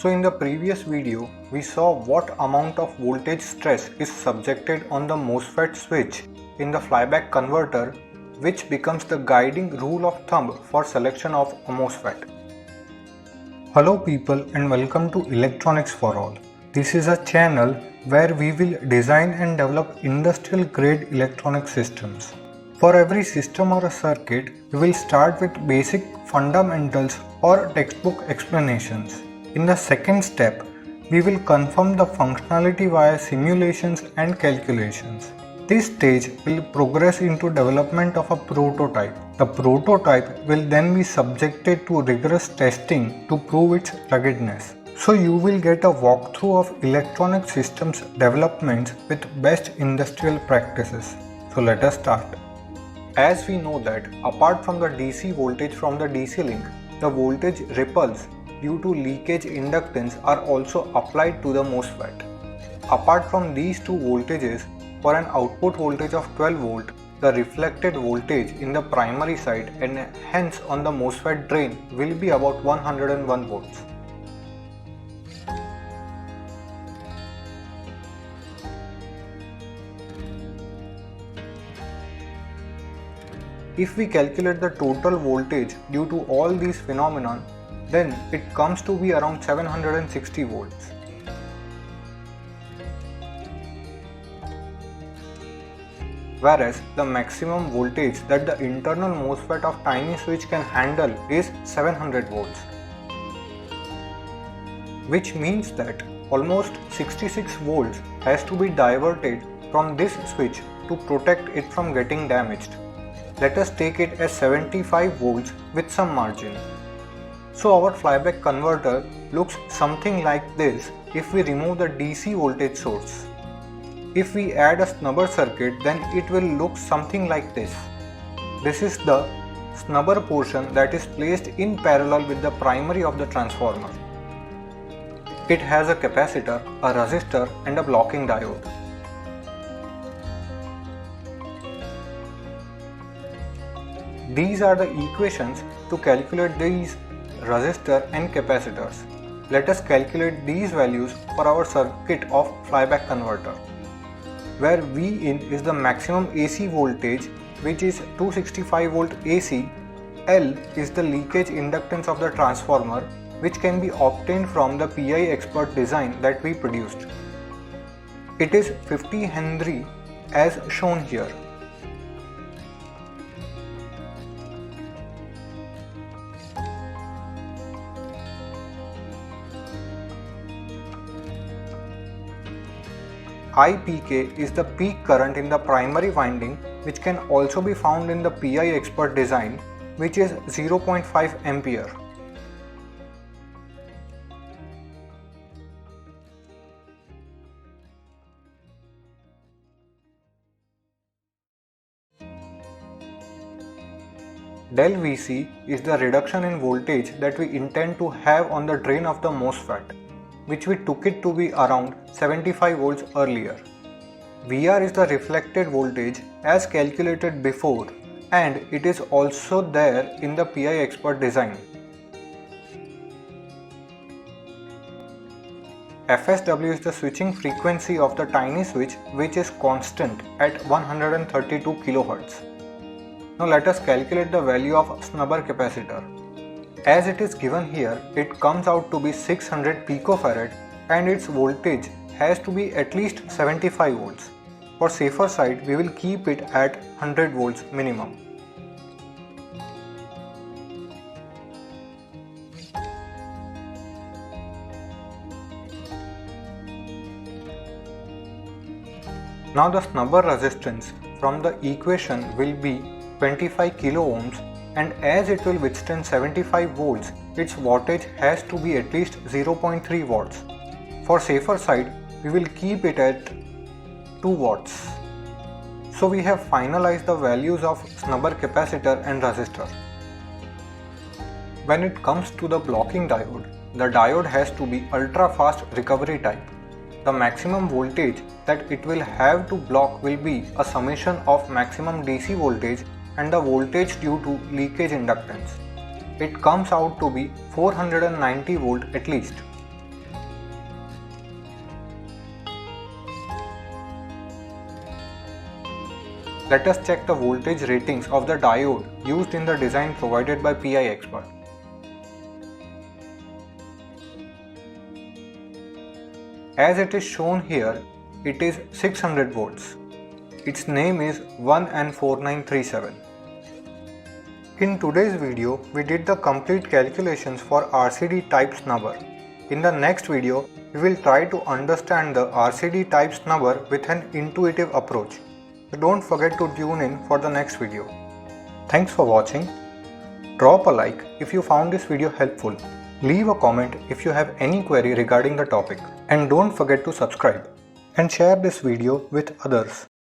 So in the previous video, we saw what amount of voltage stress is subjected on the MOSFET switch in the flyback converter, which becomes the guiding rule of thumb for selection of a MOSFET. Hello people and welcome to Electronics for All. This is a channel where we will design and develop industrial grade electronic systems. For every system or a circuit, we will start with basic fundamentals or textbook explanations. In the second step, we will confirm the functionality via simulations and calculations. This stage will progress into development of a prototype. The prototype will then be subjected to rigorous testing to prove its ruggedness. So you will get a walkthrough of electronic systems developments with best industrial practices. So let us start. As we know that apart from the DC voltage from the DC link, the voltage ripples due to leakage inductance are also applied to the MOSFET. Apart from these two voltages, for an output voltage of 12 volt, the reflected voltage in the primary side and hence on the MOSFET drain will be about 101 volts. If we calculate the total voltage due to all these phenomena, then it comes to be around 760 volts. Whereas the maximum voltage that the internal MOSFET of tiny switch can handle is 700 volts. Which means that almost 66 volts has to be diverted from this switch to protect it from getting damaged. Let us take it as 75 volts with some margin. So our flyback converter looks something like this if we remove the DC voltage source. If we add a snubber circuit, then it will look something like this. This is the snubber portion that is placed in parallel with the primary of the transformer. It has a capacitor, a resistor and a blocking diode. These are the equations to calculate these resistor and capacitors. Let us calculate these values for our circuit of flyback converter, where Vin is the maximum AC voltage, which is 265 volt AC. L is the leakage inductance of the transformer, which can be obtained from the PI Expert design that we produced. It is 50 Henry as shown here. IPK is the peak current in the primary winding, which can also be found in the PI Expert design, which is 0.5 ampere. Del Vc is the reduction in voltage that we intend to have on the drain of the MOSFET, which we took it to be around 75 volts earlier. VR is the reflected voltage as calculated before, and it is also there in the PI Expert design. FSW is the switching frequency of the tiny switch, which is constant at 132 kHz. Now let us calculate the value of snubber capacitor. As it is given here, it comes out to be 600 picofarad and its voltage has to be at least 75 volts. For safer side, we will keep it at 100 volts minimum. Now the snubber resistance from the equation will be 25 kilo ohms, and as it will withstand 75 volts, its wattage has to be at least 0.3 watts. For safer side, we will keep it at 2 watts. So we have finalized the values of snubber capacitor and resistor. When it comes to the blocking diode, the diode has to be ultra fast recovery type. The maximum voltage that it will have to block will be a summation of maximum DC voltage and the voltage due to leakage inductance. It comes out to be 490 volt at least. Let us check the voltage ratings of the diode used in the design provided by PI Expert. As it is shown here, it is 600 volts. Its name is 1N4937. In today's video, we did the complete calculations for RCD type snubber. In the next video, we will try to understand the RCD type snubber with an intuitive approach. So don't forget to tune in for the next video. Thanks for watching. Drop a like if you found this video helpful. Leave a comment if you have any query regarding the topic. And don't forget to subscribe and share this video with others.